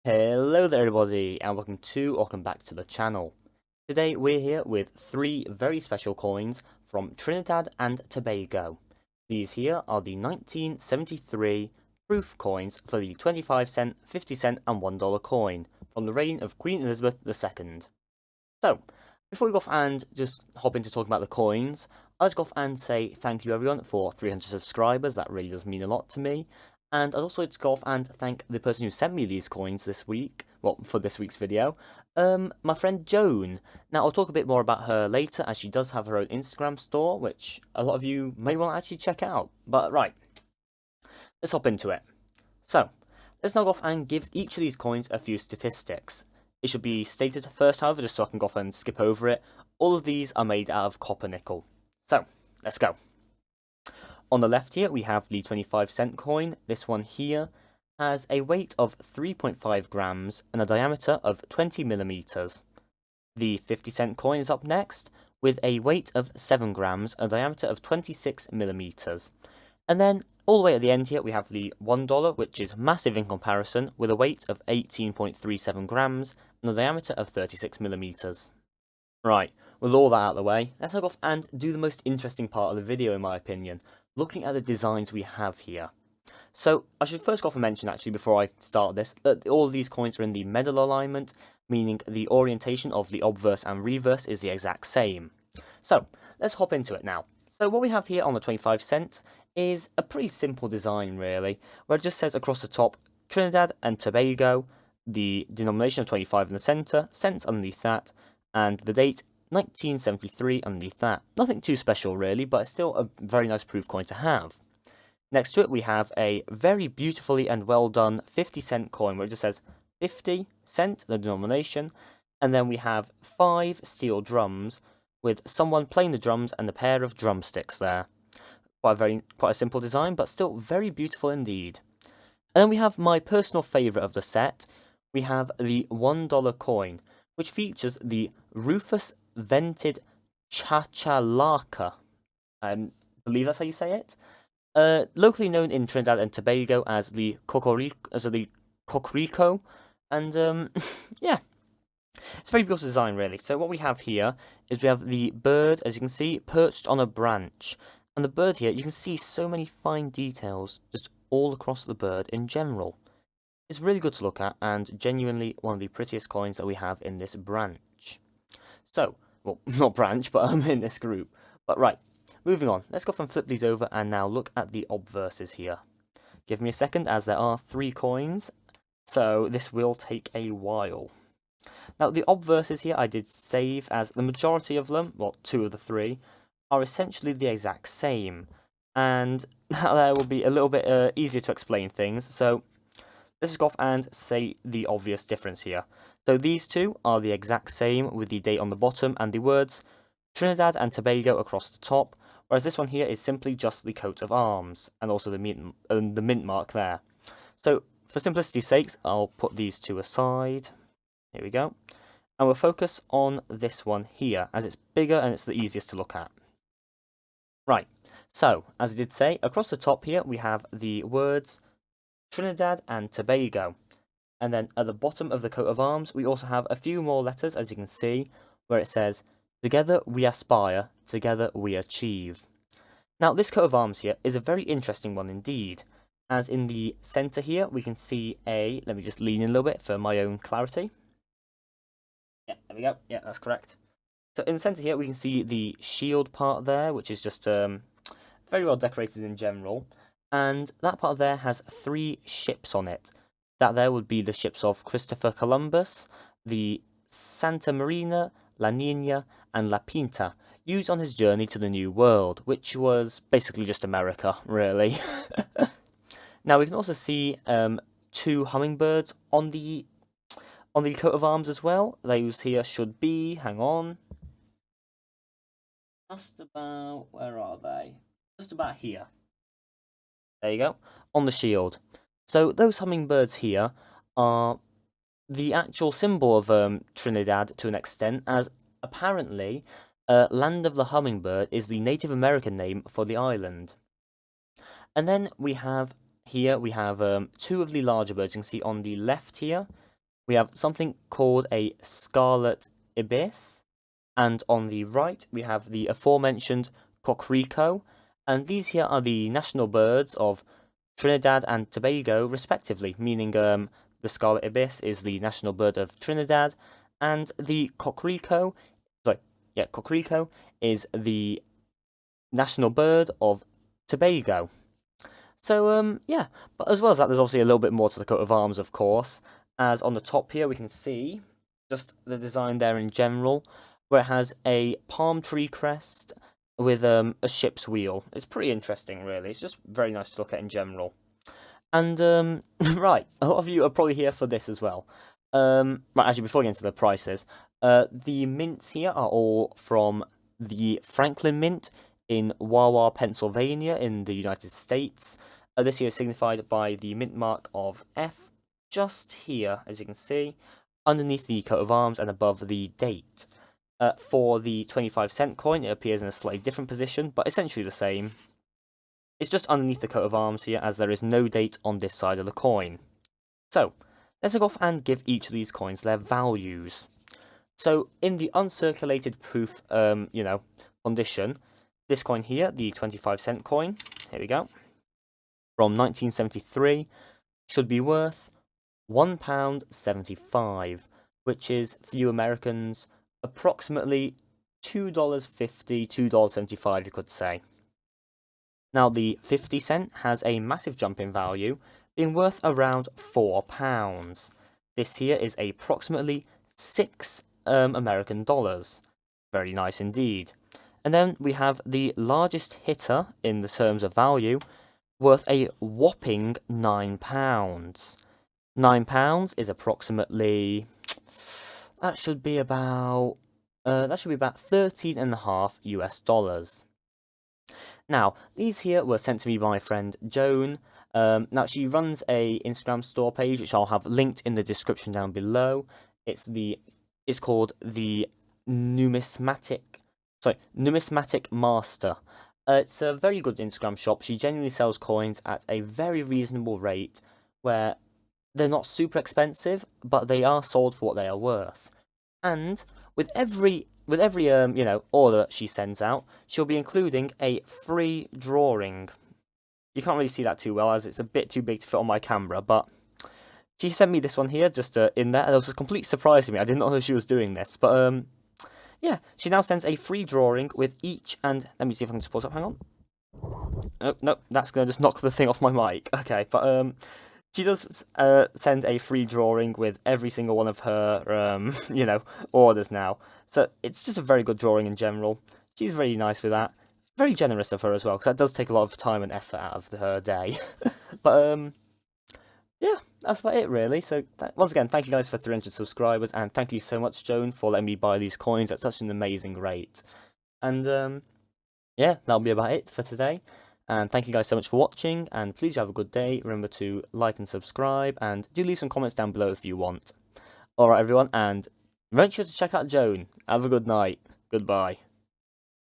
Hello there everybody and welcome back to the channel. Today we're here with three very special coins from Trinidad and Tobago. These here are the 1973 proof coins for the 25 cent, 50 cent and $1 coin from the reign of Queen Elizabeth II. So, before we go off and just hop into talking about the coins, I'll just go off and say thank you everyone for 300 subscribers, that really does mean a lot to me. And I'd also like to go off and thank the person who sent me these coins this week, well, for this week's video, my friend Joan. Now, I'll talk a bit more about her later, as she does have her own Instagram store, which a lot of you may want to actually check out. But, right, let's hop into it. So, let's now go off and give each of these coins a few statistics. It should be stated first, however, just so I can go off and skip over it. All of these are made out of copper nickel. So, let's go. On the left here, we have the 25 cent coin. This one here has a weight of 3.5 grams and a diameter of 20 millimeters. The 50 cent coin is up next, with a weight of 7 grams and a diameter of 26 millimeters. And then, all the way at the end here, we have the $1, which is massive in comparison, with a weight of 18.37 grams and a diameter of 36 millimeters. Right, with all that out of the way, let's go off and do the most interesting part of the video, in my opinion, looking at the designs we have here. So, I should first go off and mention, actually, before I start this, that all of these coins are in the medal alignment, meaning the orientation of the obverse and reverse is the exact same. So, let's hop into it now. So, what we have here on the 25 cent is a pretty simple design, really, where it just says across the top, Trinidad and Tobago, the denomination of 25 in the centre, cents underneath that, and the date 1973 underneath that. Nothing too special really, but it's still a very nice proof coin to have. Next to it we have a very beautifully and well done 50 cent coin where it just says 50 cent, the denomination, and then we have 5 steel drums with someone playing the drums and a pair of drumsticks there. Quite a simple design, but still very beautiful indeed. And then we have my personal favourite of the set. We have the $1 coin, which features the Rufus Vented Chachalaka. I believe that's how you say it. Locally known in Trinidad and Tobago as the Cocorico, and yeah, it's a very beautiful design really. So what we have here is we have the bird, as you can see, perched on a branch, and the bird here, you can see so many fine details just all across the bird in general. It's really good to look at, and genuinely one of the prettiest coins that we have in this branch. So, well, not branch, but I'm in this group. But right, moving on. Let's go off and flip these over and now look at the obverses here. Give me a second, as there are 3 coins, so this will take a while. Now, the obverses here I did save, as the majority of them, well, 2 of the 3, are essentially the exact same. And that will be a little bit easier to explain things, so let's go off and say the obvious difference here. So these two are the exact same with the date on the bottom and the words Trinidad and Tobago across the top, whereas this one here is simply just the coat of arms and also the mint mark there. So for simplicity's sake, I'll put these two aside. Here we go. And we'll focus on this one here, as it's bigger and it's the easiest to look at. Right, so as I did say, across the top here we have the words Trinidad and Tobago. And then at the bottom of the coat of arms, we also have a few more letters, as you can see, where it says, Together we aspire, together we achieve. Now, this coat of arms here is a very interesting one indeed, as in the centre here, we can see let me just lean in a little bit for my own clarity. Yeah, there we go. Yeah, that's correct. So in the centre here, we can see the shield part there, which is just very well decorated in general. And that part there has 3 ships on it. That there would be the ships of Christopher Columbus, the Santa Marina, La Nina, and La Pinta, used on his journey to the New World, which was basically just America, really. Now we can also see 2 hummingbirds on the coat of arms as well. Those here should be, hang on, just about, where are they? Just about here. There you go, on the shield. So those hummingbirds here are the actual symbol of Trinidad to an extent, as apparently Land of the Hummingbird is the Native American name for the island. And then we have 2 of the larger birds you can see on the left here. we have something called a scarlet ibis, and on the right we have the aforementioned coquerico, and these here are the national birds of Trinidad and Tobago respectively, meaning the scarlet ibis is the national bird of Trinidad, and the coquerico, coquerico is the national bird of Tobago. So, yeah, but as well as that, there's obviously a little bit more to the coat of arms, of course, as on the top here we can see just the design there in general, where it has a palm tree crest with a ship's wheel. It's pretty interesting, really. It's just very nice to look at in general. And, right, a lot of you are probably here for this as well. Right, actually, before we get into the prices, the mints here are all from the Franklin Mint in Wawa, Pennsylvania, in the United States. This year is signified by the mint mark of F, just here, as you can see, underneath the coat of arms and above the date. For the 25-cent coin, it appears in a slightly different position, but essentially the same. It's just underneath the coat of arms here, as there is no date on this side of the coin. So, let's go off and give each of these coins their values. So, in the uncirculated proof, condition, this coin here, the 25-cent coin, here we go, from 1973, should be worth £1.75, which is, for you Americans, approximately $2.50, $2.75, you could say. Now, the 50-cent has a massive jump in value, being worth around £4. This here is approximately 6 American dollars. Very nice indeed. And then we have the largest hitter in the terms of value, worth a whopping £9. £9 is approximately, that should be about 13.5 US dollars. Now, these here were sent to me by my friend Joan. Now, she runs a Instagram store page, which I'll have linked in the description down below. It's called the Numismatic Master. It's a very good Instagram shop. She genuinely sells coins at a very reasonable rate, where they're not super expensive, but they are sold for what they are worth. And with every order that she sends out, she'll be including a free drawing. You can't really see that too well, as it's a bit too big to fit on my camera, but she sent me this one here, just in there, and it was a complete surprise to me. I did not know she was doing this, but yeah, she now sends a free drawing with each, and let me see if I can just pause up, hang on. Oh, no, that's going to just knock the thing off my mic. Okay, but she does send a free drawing with every single one of her, orders now. So it's just a very good drawing in general. She's very nice with that. Very generous of her as well, because that does take a lot of time and effort out of her day. But, yeah, that's about it, really. So, once again, thank you guys for 300 subscribers, and thank you so much, Joan, for letting me buy these coins at such an amazing rate. And, yeah, that'll be about it for today. And thank you guys so much for watching, and please have a good day. Remember to like and subscribe, and do leave some comments down below if you want. Alright everyone, and make sure to check out Joan. Have a good night. Goodbye.